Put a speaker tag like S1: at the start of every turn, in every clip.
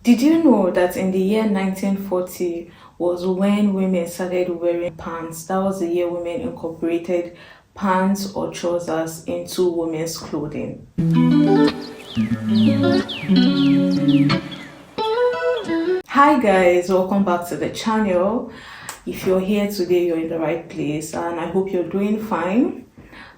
S1: Did you know that in the year 1940 was when women started wearing pants? That was the year women incorporated pants or trousers into women's clothing. Hi guys, welcome back to the channel. If you're here today, you're in the right place and I hope you're doing fine.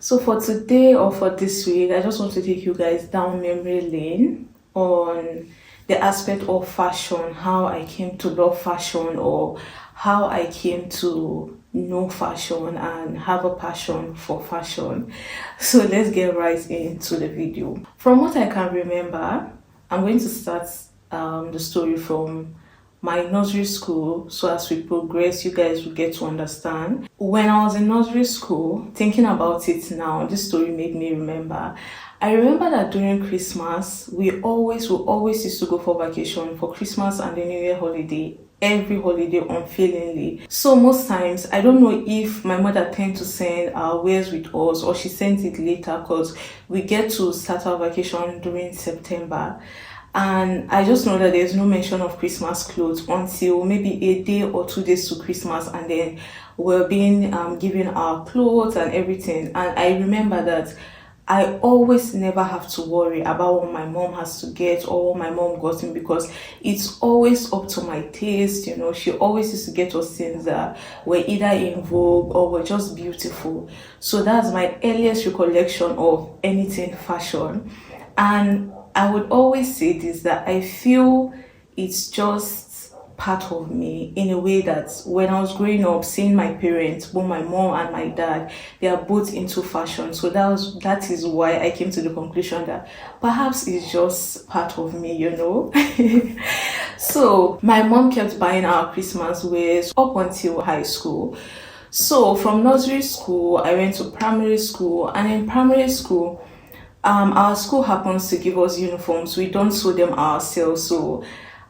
S1: So for today or for this week, I just want to take you guys down memory lane on the aspect of fashion, how I came to love fashion, or how I came to know fashion and have a passion for fashion. So let's get right into the video. From what I can remember, I'm going to start the story from my nursery school, so as we progress you guys will get to understand. When I was in nursery school, thinking about it now, this story made me remember. I remember that during Christmas we always used to go for vacation for Christmas and the New Year holiday, every holiday unfailingly. So most times, I don't know if my mother tend to send our wares with us or she sends it later, because we get to start our vacation during September. And I just know that there's no mention of Christmas clothes until maybe a day or 2 days to Christmas, and then we're being given our clothes and everything. And I remember that I always never have to worry about what my mom has to get or what my mom got me, because it's always up to my taste. You know, she always used to get us things that were either in vogue or were just beautiful. So that's my earliest recollection of anything fashion. And I would always say this, that I feel it's just part of me in a way that when I was growing up, seeing my parents, both my mom and my dad, they are both into fashion. So that is why I came to the conclusion that perhaps it's just part of me, you know. So my mom kept buying our Christmas wears up until high school. So from nursery school, I went to primary school, and in primary school, our school happens to give us uniforms. We don't sew them ourselves, so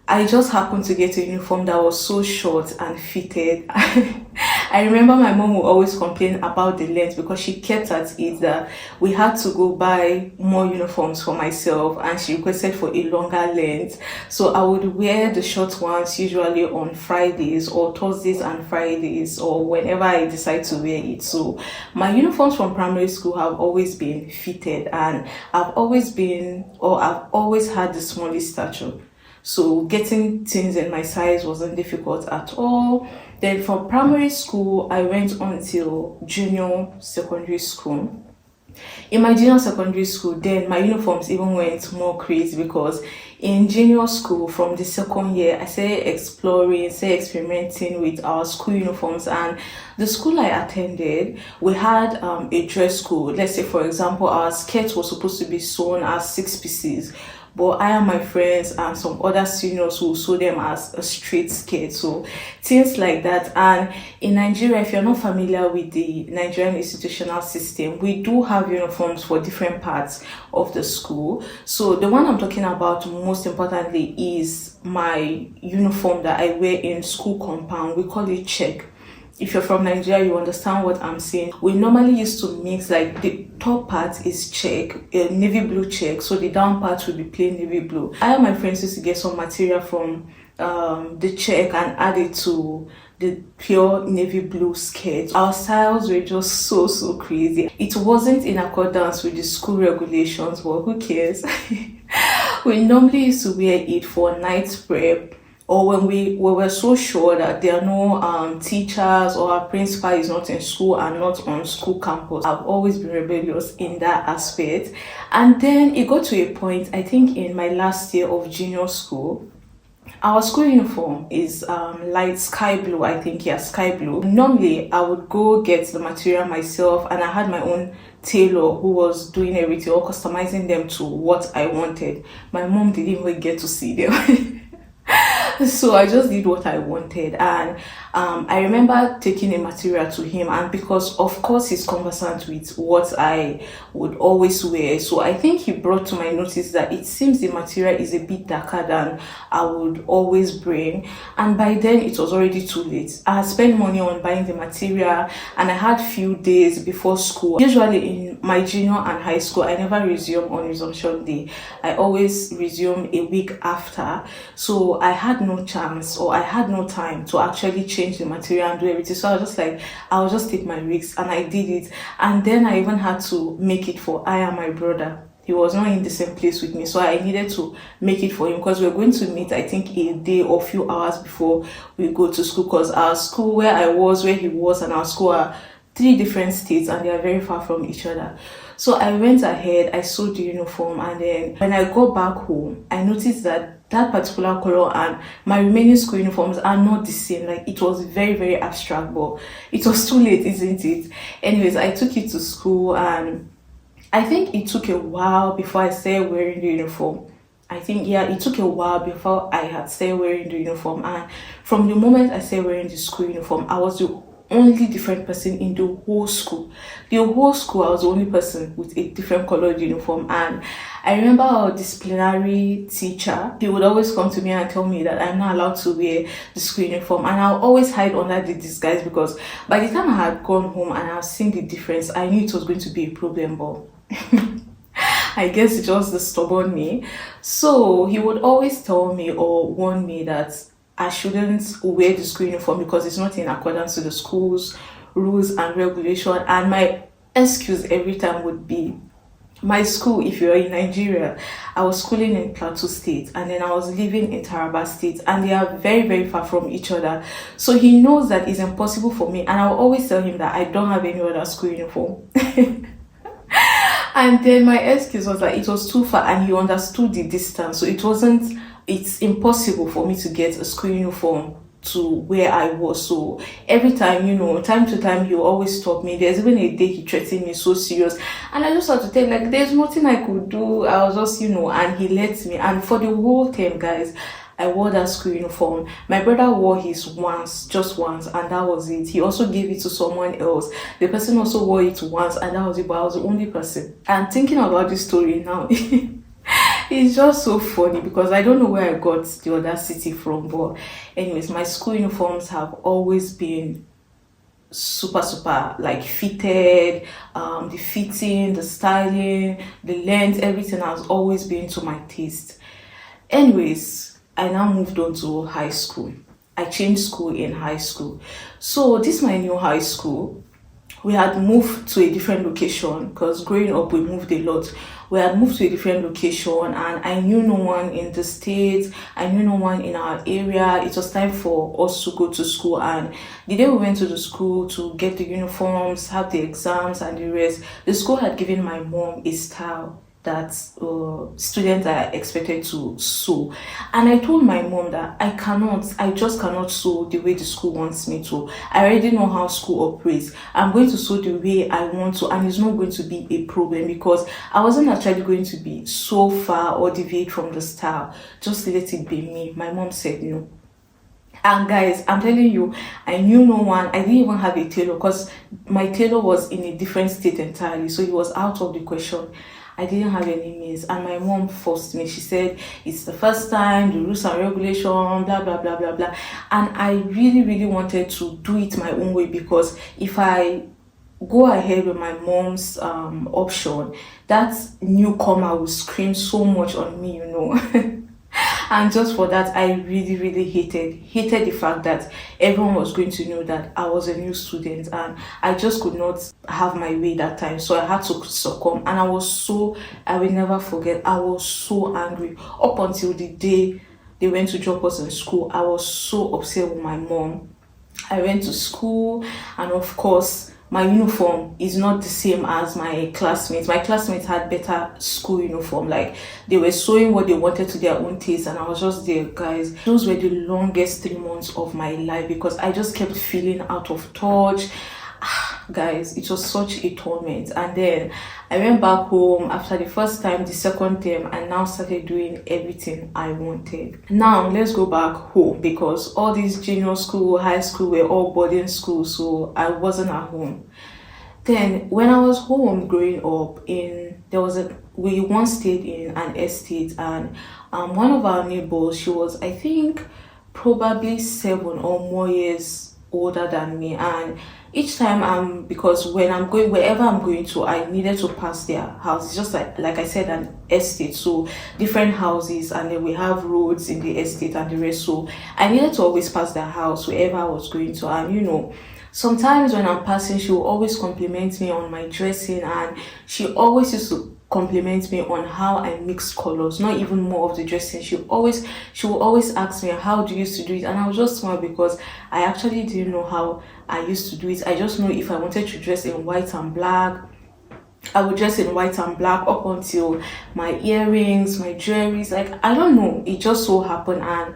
S1: I just happened to get a uniform that was so short and fitted. I remember my mom would always complain about the length, because she kept at it that we had to go buy more uniforms for myself, and she requested for a longer length. So I would wear the short ones usually on Fridays or Thursdays and Fridays, or whenever I decide to wear it. So my uniforms from primary school have always been fitted, and I've always had the smallest stature. So getting things in my size wasn't difficult at all. Then from primary school, I went until junior secondary school. In my junior secondary school, then my uniforms even went more crazy, because in junior school, from the second year, I started experimenting with our school uniforms. And the school I attended, we had a dress code. Let's say, for example, our skirt was supposed to be sewn as 6 pieces, but I and my friends and some other seniors who sew them as a straight skirt. So things like that. And in Nigeria, if you're not familiar with the Nigerian institutional system, we do have uniforms for different parts of the school. So the one I'm talking about most importantly is my uniform that I wear in school compound. We call it check. If you're from Nigeria, you understand what I'm saying. We normally used to mix, like the top part is check, a navy blue check, so the down part will be plain navy blue. I and my friends used to get some material from the check and add it to the pure navy blue skirt. Our styles were just so crazy. It wasn't in accordance with the school regulations, but who cares? We normally used to wear it for night prep, or when we were so sure that there are no teachers, or our principal is not in school and not on school campus. I've always been rebellious in that aspect. And then it got to a point, I think in my last year of junior school, our school uniform is light sky blue, I think. Yeah, sky blue. Normally I would go get the material myself, and I had my own tailor who was doing everything or customizing them to what I wanted. My mom didn't even get to see them. So I just did what I wanted. And I remember taking a material to him, and because of course he's conversant with what I would always wear, so I think he brought to my notice that it seems the material is a bit darker than I would always bring. And by then it was already too late. I had spent money on buying the material, and I had few days before school. Usually in in my junior and high school, I never resume on resumption day. I always resume a week after. So I had no chance, or I had no time to actually change the material and do everything. So I was just like, I'll just take my risks, and I did it. And then I even had to make it for I and my brother. He was not in the same place with me, so I needed to make it for him, because we were going to meet, I think, a day or few hours before we go to school, because our school, where I was, where he was, and our school are 3 different states, and they are very far from each other. So I went ahead, I sewed the uniform, and then when I got back home, I noticed that that particular color and my remaining school uniforms are not the same. Like, it was very, very abstract, but it was too late, isn't it? Anyways, I took it to school, and I think it took a while before I started wearing the uniform. I think, yeah, it took a while before I had started wearing the uniform. And from the moment I started wearing the school uniform, I was the only different person in the whole school. The whole school, I was the only person with a different colored uniform. And I remember our disciplinary teacher, he would always come to me and tell me that I'm not allowed to wear the school uniform. And I'll always hide under the disguise, because by the time I had gone home and I've seen the difference, I knew it was going to be a problem. But I guess it was the stubborn me. So he would always tell me or warn me that I shouldn't wear the school uniform because it's not in accordance to the school's rules and regulation. And my excuse every time would be, my school, if you're in Nigeria, I was schooling in Plateau State, and then I was living in Taraba State, and they are very, very far from each other. So he knows that it's impossible for me, and I'll always tell him that I don't have any other school uniform. And then my excuse was that it was too far, and he understood the distance. So it's impossible for me to get a school uniform to where I was. So every time, time to time, he will always stop me. There's even a day he threatened me so serious. And I just had to tell him, like, there's nothing I could do. I was just, and he let me. And for the whole term, guys, I wore that school uniform. My brother wore his just once, and that was it. He also gave it to someone else. The person also wore it once, and that was it, but I was the only person. And thinking about this story now, it's just so funny, because I don't know where I got the audacity from. But anyways, my school uniforms have always been super, super, like, fitted. The fitting, the styling, the length, everything has always been to my taste. Anyways, I now moved on to high school. I changed school in high school. So this is my new high school. We had moved to a different location, because growing up we moved a lot. We had moved to a different location, and I knew no one in the state. I knew no one in our area. It was time for us to go to school, and the day we went to the school to get the uniforms, have the exams and the rest, the school had given my mom a style that students are expected to sew. And I told my mom that I just cannot sew the way the school wants me to. I already know how school operates. I'm going to sew the way I want to, and it's not going to be a problem, because I wasn't actually going to be so far or deviate from the style. Just let it be me. My mom said no. And guys, I'm telling you, I knew no one. I didn't even have a tailor, because my tailor was in a different state entirely, so he was out of the question. I didn't have any means, and my mom forced me. She said it's the first time, the rules and regulation, blah blah blah blah blah. And I really, really wanted to do it my own way, because if I go ahead with my mom's option, that newcomer will scream so much on me, And just for that, I really, really hated the fact that everyone was going to know that I was a new student, and I just could not have my way that time. So I had to succumb, and I will never forget, I was so angry. Up until the day they went to drop us in school, I was so upset with my mom. I went to school, and of course, my uniform is not the same as my classmates. My classmates had better school uniform. Like, they were sewing what they wanted to their own taste, and I was just there, guys. Those were the longest 3 months of my life, because I just kept feeling out of touch. Guys, it was such a torment. And then I went back home after the first time, the second term, and now started doing everything I wanted. Now let's go back home, because all these junior school, high school were all boarding school, so I wasn't at home. Then when I was home growing up, we once stayed in an estate, and one of our neighbors, she was, I think, probably 7 or more years older than me, and each time because when I'm going wherever I'm going to, I needed to pass their house. It's just like I said, an estate, so different houses, and then we have roads in the estate and the rest. So I needed to always pass their house wherever I was going to, and sometimes when I'm passing, she will always compliment me on my dressing, and she always used to compliment me on how I mix colors, not even more of the dressing. She will always ask me, how do you used to do it? And I was just smile because I actually didn't know how I used to do it. I just know if I wanted to dress in white and black, I would dress in white and black up until my earrings, my jewelries. Like, I don't know, it just so happened. And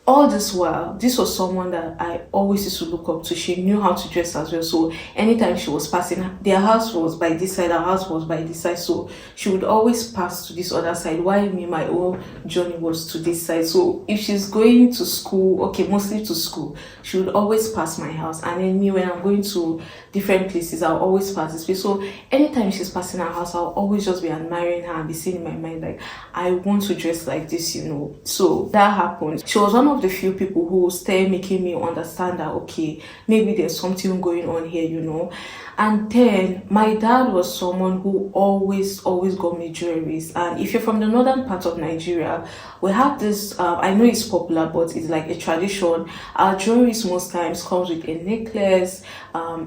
S1: all this while, this was someone that I always used to look up to. She knew how to dress as well. So anytime she was passing, their house was by this side, our house was by this side. So she would always pass to this other side, while me, my own journey was to this side. So if she's going to school, okay, mostly to school, she would always pass my house. And then me, when I'm going to different places, I'll always pass this place. So anytime she's passing her house, I'll always just be admiring her and be saying in my mind, like, I want to dress like this. So that happened. She was one of the few people who started making me understand that, okay, maybe there's something going on here. And then my dad was someone who always got me jewelries. And if you're from the northern part of Nigeria, we have this, I know it's popular, but it's like a tradition. Our jewelries most times comes with a necklace,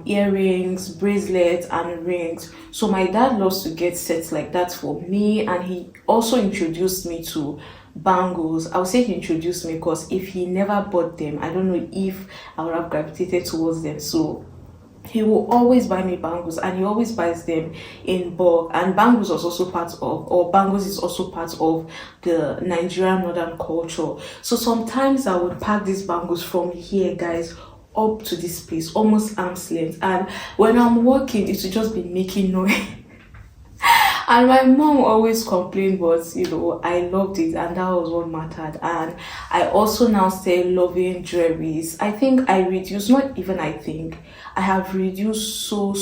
S1: earrings, bracelets, and rings. So my dad loves to get sets like that for me, and he also introduced me to bangles. I would say he introduced me, because if he never bought them, I don't know if I would have gravitated towards them. So he will always buy me bangles, and he always buys them in bulk. And bangles is also part of the Nigerian northern culture. So sometimes I would pack these bangles from here, guys, up to this place, almost arm's length, and when I'm walking, it would just be making noise. And my mom always complained, but I loved it, and that was what mattered. And I also now stay loving jewelries. I think I reduced, not even I think, I have reduced so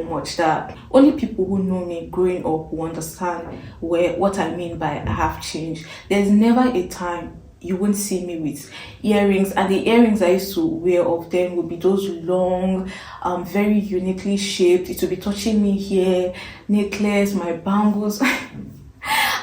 S1: much that only people who know me growing up will understand what I mean by I have changed. There's never a time you won't see me with earrings, and the earrings I used to wear of them would be those long, very uniquely shaped. It would be touching me here, necklace, my bangles.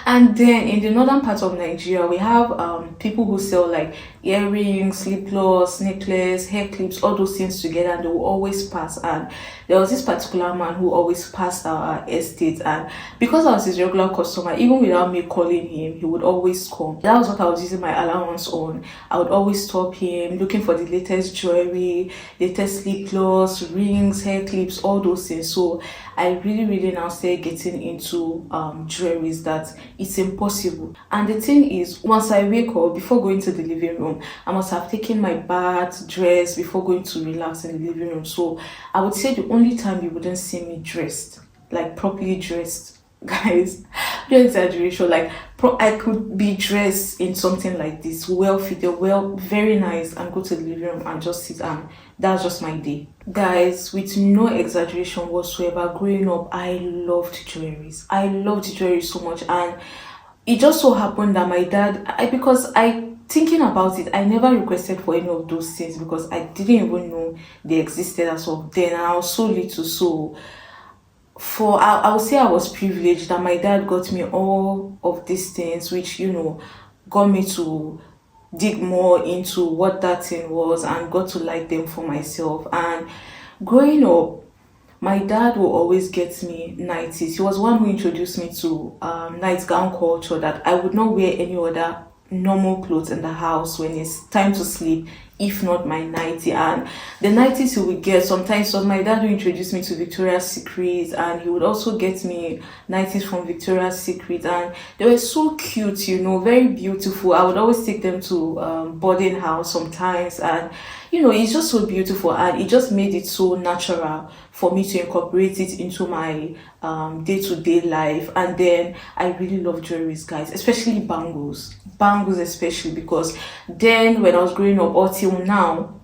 S1: And then in the northern part of Nigeria, we have people who sell like earrings, lip gloss, necklace, hair clips, all those things together, and they will always pass. And there was this particular man who always passed our estate, and because I was his regular customer, even without me calling him, he would always come. That was what I was using my allowance on. I would always stop him, looking for the latest jewelry, latest lip gloss, rings, hair clips, all those things. So I really now started getting into jewelries that it's impossible. And the thing is, once I wake up, before going to the living room, I must have taken my bath, dress before going to relax in the living room. So I would say the only time you wouldn't see me dressed, like properly dressed, guys, no exaggeration, like I could be dressed in something like this, well fitted, very nice, and go to the living room and just sit, and that's just my day. Guys, with no exaggeration whatsoever, growing up, I loved jewelries. I loved jewelry so much, and it just so happened that my dad, thinking about it, I never requested for any of those things because I didn't even know they existed as of then, and I was so little. So I would say I was privileged that my dad got me all of these things, which got me to dig more into what that thing was and got to like them for myself. And growing up, my dad will always get me nighties. He was one who introduced me to nightgown culture, that I would not wear any other normal clothes in the house when it's time to sleep, if not my nightie. And the nighties he would get, sometimes it was my dad who introduced me to Victoria's Secret, and he would also get me nighties from Victoria's Secret, and they were so cute, very beautiful. I would always take them to boarding house sometimes, and it's just so beautiful, and it just made it so natural for me to incorporate it into my day-to-day life. And then I really love jewelries, guys, especially bangles especially, because then when I was growing up, or till now,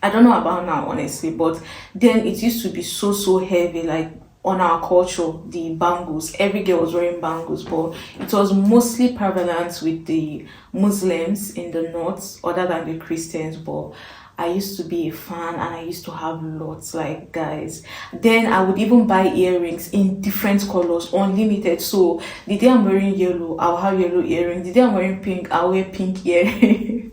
S1: I don't know about now honestly, but then it used to be so heavy, like on our culture, the bangles. Every girl was wearing bangles, but it was mostly prevalent with the Muslims in the north, other than the Christians. But I used to be a fan and I used to have lots, like, guys. Then I would even buy earrings in different colors, unlimited. So the day I'm wearing yellow, I'll have yellow earrings. The day I'm wearing pink, I'll wear pink earrings.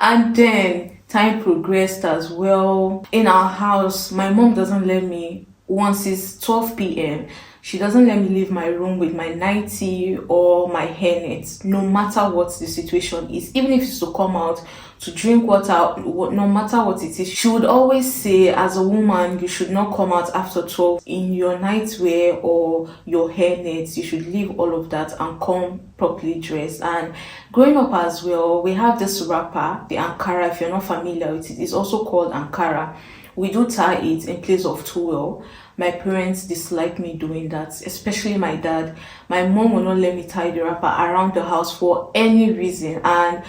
S1: And then time progressed as well. In our house, my mom doesn't let me, once it's 12 p.m., she doesn't let me leave my room with my nightie or my hairnet, no matter what the situation is. Even if it's to come out to drink water, no matter what it is, she would always say, as a woman, you should not come out after 12 in your nightwear or your hairnet. You should leave all of that and come properly dressed. And growing up as well, we have this wrapper, the Ankara. If you're not familiar with it, it's also called Ankara. We do tie it in place of towel. My parents dislike me doing that, especially my dad. My mom will not let me tie the wrapper around the house for any reason. And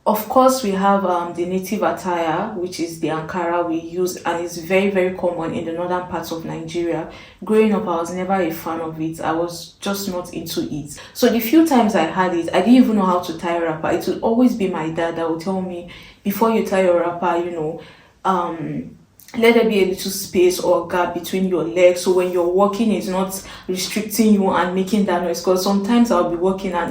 S1: of course, we have the native attire, which is the Ankara we use, and it's very, very common in the northern parts of Nigeria. Growing up, I was never a fan of it. I was just not into it. So the few times I had it, I didn't even know how to tie a wrapper. It would always be my dad that would tell me, before you tie your wrapper, let there be a little space or gap between your legs, so when you're walking it's not restricting you and making that noise. Because sometimes I'll be walking and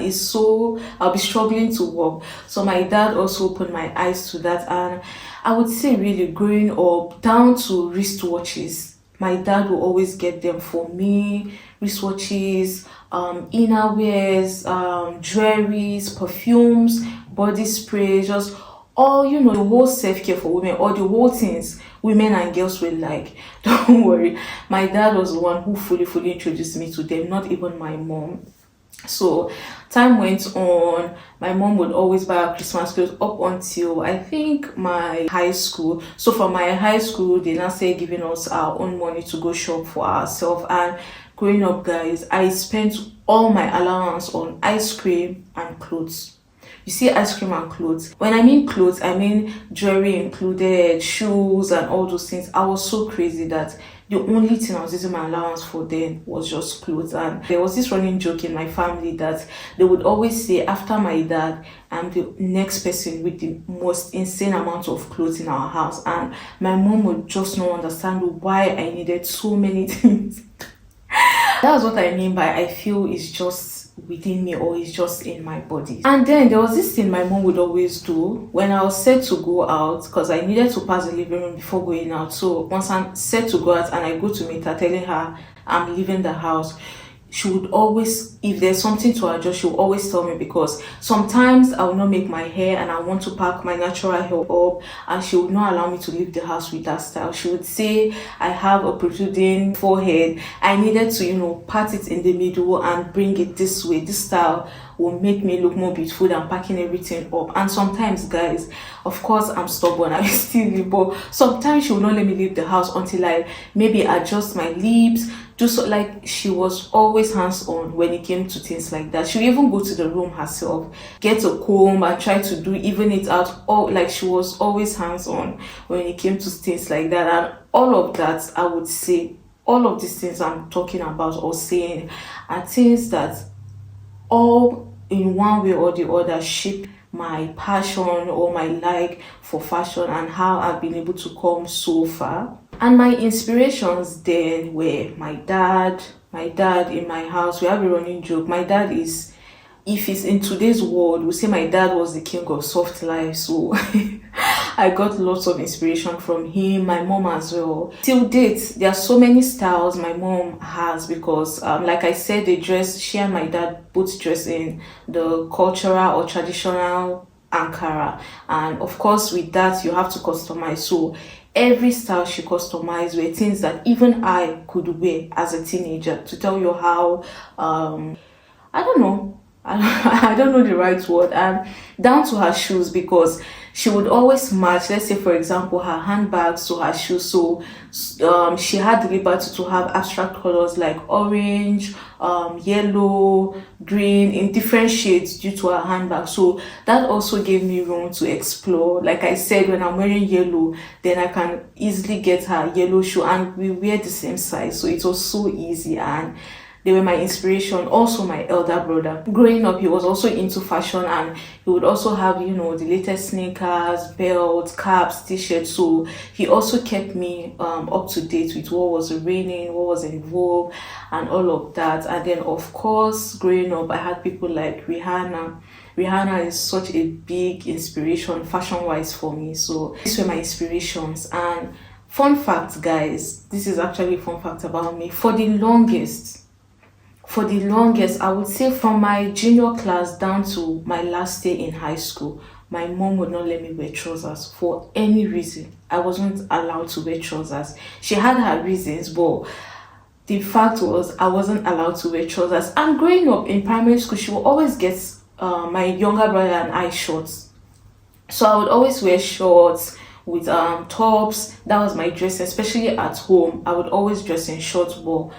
S1: I'll be struggling to walk. So my dad also opened my eyes to that. And I would say, really, growing up, down to wristwatches, my dad will always get them for me. Wristwatches, innerwears, jewelries, perfumes, body spray, just all, the whole self-care for women, all the whole things women and girls will like. Don't worry, my dad was the one who fully introduced me to them, not even my mom. So time went on. My mom would always buy our Christmas clothes up until, I think, my high school. So from my high school, they now started giving us our own money to go shop for ourselves. And growing up, guys, I spent all my allowance on ice cream and clothes. You see, ice cream and clothes. When I mean clothes, I mean jewelry included, shoes and all those things. I was so crazy that the only thing I was using my allowance for then was just clothes. And there was this running joke in my family that they would always say, after my dad, I'm the next person with the most insane amount of clothes in our house. And my mom would just not understand why I needed so many things. That's what I mean by I feel it's just within me, or it's just in my body. And then there was this thing my mom would always do when I was set to go out, because I needed to pass the living room before going out. So once I'm set to go out and I go to meet her, telling her I'm leaving the house, she would always, if there's something to adjust, she would always tell me, because sometimes I will not make my hair and I want to pack my natural hair up, and she would not allow me to leave the house with that style. She would say I have a protruding forehead. I needed to, part it in the middle and bring it this way. This style will make me look more beautiful than packing everything up. And sometimes, guys, of course, I'm stubborn, I still leave, but sometimes she will not let me leave the house until I maybe adjust my lips. Like, she was always hands-on when it came to things like that. She would even go to the room herself, get a comb and try to even it out. Like, she was always hands-on when it came to things like that. And all of that, I would say, all of these things I'm talking about or saying are things that all in one way or the other shape my passion or my like for fashion and how I've been able to come so far. And my inspirations then were my dad. My dad in my house, we have a running joke. My dad is, if it's in today's world, we say my dad was the king of soft life. So I got lots of inspiration from him, my mom as well. Till date, there are so many styles my mom has, because like I said, she and my dad both dress in the cultural or traditional Ankara. And of course, with that, you have to customize. So every style she customized were things that even I could wear as a teenager. To tell you how, I don't know, I don't know the right word, and down to her shoes, because she would always match, let's say for example, her handbags to her shoes. So she had the liberty to have abstract colors like orange, yellow, green, in different shades due to her handbag. So that also gave me room to explore. Like I said, when I'm wearing yellow, then I can easily get her yellow shoe, and we wear the same size, so it was so easy. And they were my inspiration. Also, my elder brother. Growing up, he was also into fashion, and he would also have, the latest sneakers, belts, caps, t-shirts. So he also kept me up to date with what was raining, what was in vogue, and all of that. And then, of course, growing up, I had people like Rihanna. Rihanna is such a big inspiration fashion-wise for me. So these were my inspirations. And fun fact, guys, this is actually a fun fact about me. For the longest, I would say from my junior class down to my last year in high school, my mom would not let me wear trousers for any reason. I wasn't allowed to wear trousers. She had her reasons, but the fact was I wasn't allowed to wear trousers. And growing up in primary school, she would always get my younger brother and I shorts. So I would always wear shorts with tops. That was my dress, especially at home. I would always dress in shorts, but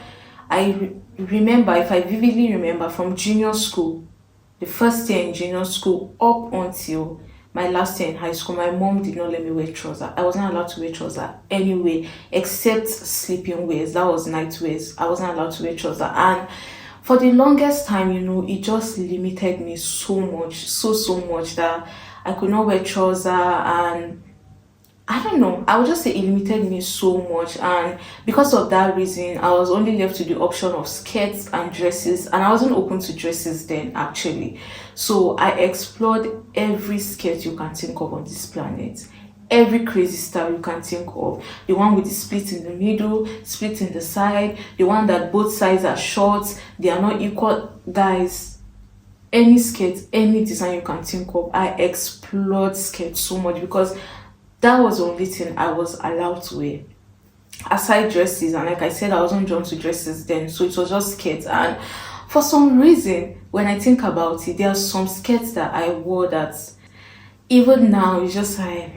S1: remember, if I vividly remember, from junior school, the first year in junior school up until my last year in high school, my mom did not let me wear trousers. I wasn't allowed to wear trousers anyway, except sleeping wears. That was night wears. I wasn't allowed to wear trousers. And for the longest time, it just limited me so much, so much, that I could not wear trousers. And I don't know, I would just say it limited me so much. And because of that reason, I was only left to the option of skirts and dresses, and I wasn't open to dresses then, actually. So I explored every skirt you can think of on this planet, every crazy style you can think of. The one with the split in the middle, split in the side, the one that both sides are short, they are not equal. Guys, any skirt, any design you can think of, I explored skirts so much, because that was the only thing I was allowed to wear aside dresses. And like I said, I wasn't drawn to dresses then, so it was just skirts. And for some reason, when I think about it, there are some skirts that I wore that even now it's just like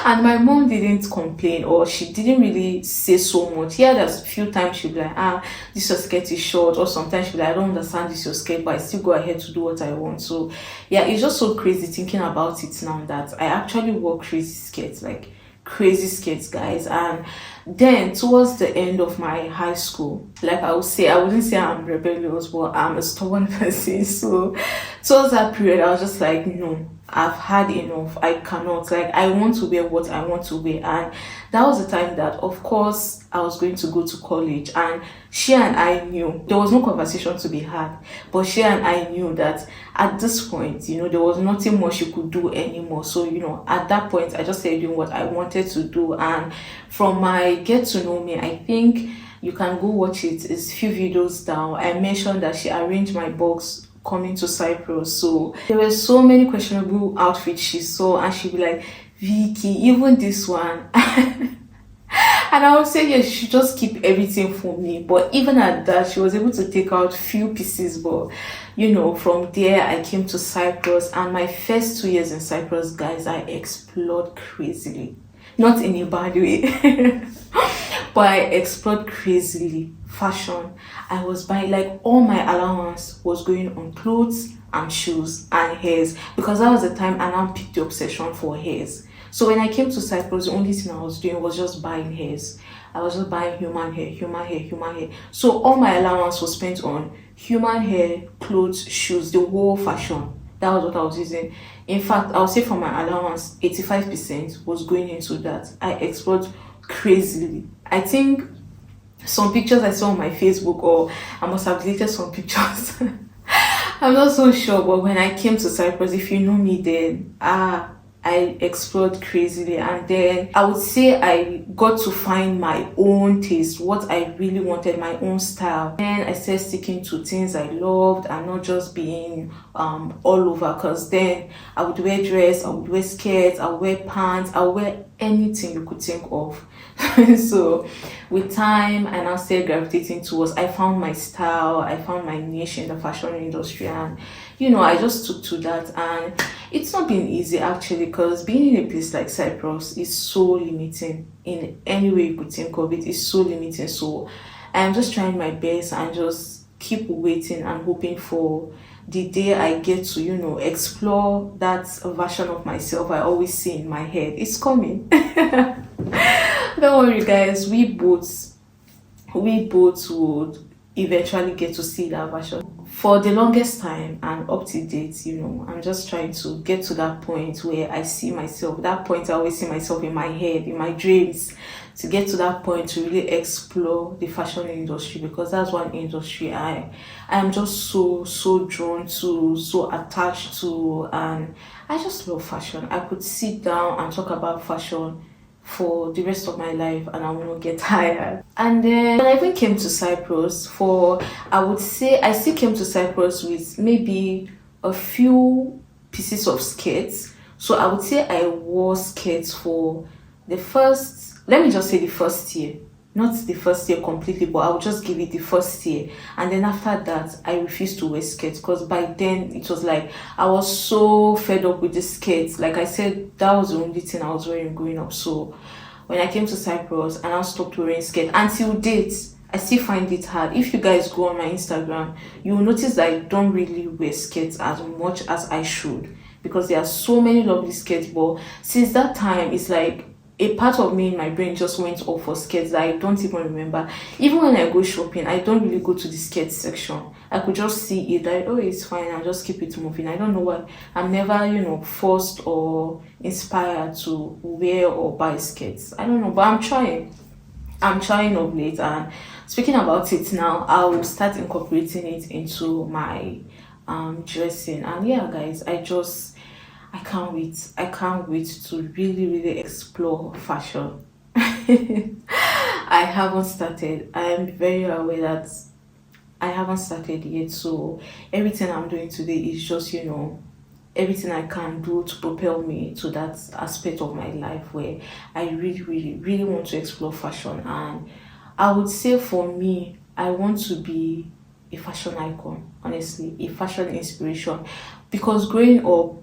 S1: and my mom didn't complain, or she didn't really say so much. Yeah, there's a few times she'd be like, this your skirt is short, or sometimes she'd be like, I don't understand this your skirt, but I still go ahead to do what I want. So yeah, it's just so crazy thinking about it now that I actually wore crazy skirts, like crazy skirts, guys. And then towards the end of my high school, like I wouldn't say I'm rebellious, but I'm a stubborn person. So towards that period, I was just like, no, I've had enough. I cannot, like, I want to wear what I want to wear. And that was the time that, of course, I was going to go to college. And she and I knew there was no conversation to be had, but she and I knew that at this point, there was nothing more she could do anymore. So, at that point, I just started doing what I wanted to do. And from my get to know me, I think you can go watch it. It's a few videos down. I mentioned that she arranged my box coming to Cyprus. So there were so many questionable outfits she saw, and she'd be like, Vicky, even this one. And I would say, yes, she should just keep everything for me. But even at that, she was able to take out few pieces. But from there, I came to Cyprus, and my first 2 years in Cyprus, guys, I explored crazily. Not in a bad way, but I explored crazily fashion. I was buying, like, all my allowance was going on clothes and shoes and hairs, because that was the time I now picked the obsession for hairs. So when I came to Cyprus, the only thing I was doing was just buying hairs. I was just buying human hair. So all my allowance was spent on human hair, clothes, shoes, the whole fashion. That was what I was using. In fact, I would say from my allowance, 85% was going into that. I explored crazily. I think some pictures I saw on my Facebook, or I must have deleted some pictures. I'm not so sure, but when I came to Cyprus, if you know me then, I explored crazily, and then I would say I got to find my own taste, what I really wanted, my own style. Then I started sticking to things I loved and not just being all over, because then I would wear dress, I would wear skirts, I would wear pants, I would wear anything you could think of. So with time, I now started gravitating towards, I found my style, I found my niche in the fashion industry, and I just took to that. And it's not been easy actually, because being in a place like Cyprus is so limiting in any way you could think of it. It's so limiting. So I'm just trying my best and just keep waiting and hoping for the day I get to, explore that version of myself I always see in my head. It's coming. Don't worry, guys. We both would eventually get to see that version. For the longest time and up to date, I'm just trying to get to that point where I see myself. That point I always see myself in my head, in my dreams. To get to that point to really explore the fashion industry, because that's one industry I am just so drawn to, so attached to, and I just love fashion. I could sit down and talk about fashion for the rest of my life and I will not get tired. And then when I even came to Cyprus, I would say I still came to Cyprus with maybe a few pieces of skirts. So I would say I wore skirts for the first, let me just say the first year. Not the first year completely, but I would just give it the first year. And then after that, I refused to wear skirts, because by then it was like I was so fed up with the skirts. Like I said, that was the only thing I was wearing growing up. So when I came to Cyprus and I stopped wearing skirts, until date, I still find it hard. If you guys go on my Instagram, you will notice that I don't really wear skirts as much as I should, because there are so many lovely skirts. But since that time, it's like a part of me in my brain just went off for skirts that I don't even remember. Even when I go shopping, I don't really go to the skirts section. I could just see it like, oh, it's fine, I'll just keep it moving. I don't know why. I'm never, forced or inspired to wear or buy skirts. I don't know, but I'm trying. I'm trying of late, and speaking about it now, I will start incorporating it into my dressing. And yeah, guys, I can't wait. I can't wait to really explore fashion. I haven't started. I am very aware that I haven't started yet. So everything I'm doing today is just, everything I can do to propel me to that aspect of my life where I really want to explore fashion. And I would say for me, I want to be a fashion icon, honestly, a fashion inspiration. Because growing up,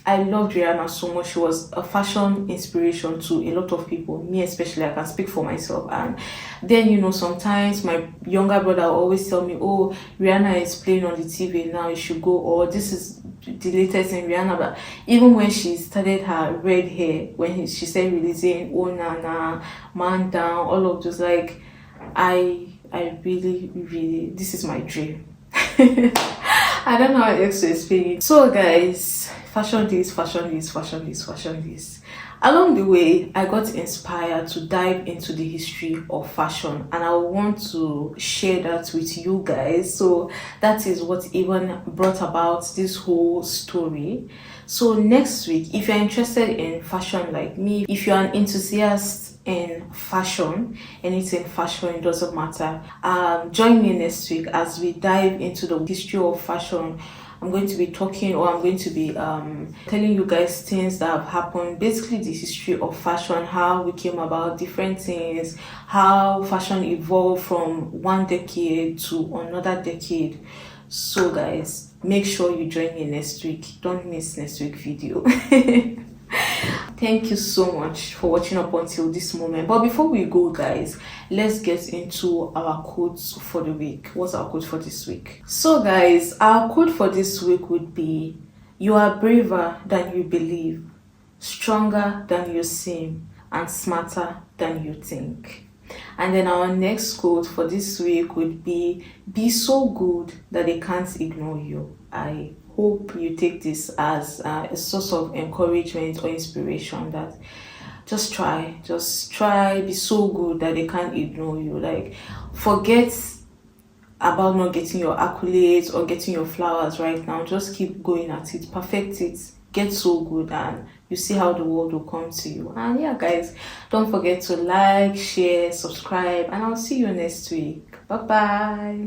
S1: I loved Rihanna so much. She was a fashion inspiration to a lot of people, me especially. I can speak for myself. And then, sometimes my younger brother will always tell me, oh, Rihanna is playing on the TV now, you should go, or this is the latest in Rihanna. But even when she started her red hair, when she started releasing Oh Nana, Man Down, all of those, like, I really, this is my dream. I don't know how else to explain it. So guys, fashion this. Along the way, I got inspired to dive into the history of fashion, and I want to share that with you guys. So that is what even brought about this whole story. So next week, if you're interested in fashion like me, if you're an enthusiast in fashion, anything fashion, it doesn't matter, join me next week as we dive into the history of fashion. I'm going to be talking, or I'm going to be telling you guys things that have happened, basically the history of fashion, how we came about different things, how fashion evolved from one decade to another decade. So guys, make sure you join me next week. Don't miss next week's video. Thank you so much for watching up until this moment. But before we go, guys, let's get into our quotes for the week. What's our quote for this week? So guys, our quote for this week would be, you are braver than you believe, stronger than you seem, and smarter than you think. And then our next quote for this week would be so good that they can't ignore you. I hope you take this as a source of encouragement or inspiration, that just try, be so good that they can't ignore you. Like, forget about not getting your accolades or getting your flowers right now. Just keep going at it, perfect it, get so good, and you see how the world will come to you. And yeah, guys, don't forget to like, share, subscribe, and I'll see you next week. Bye bye.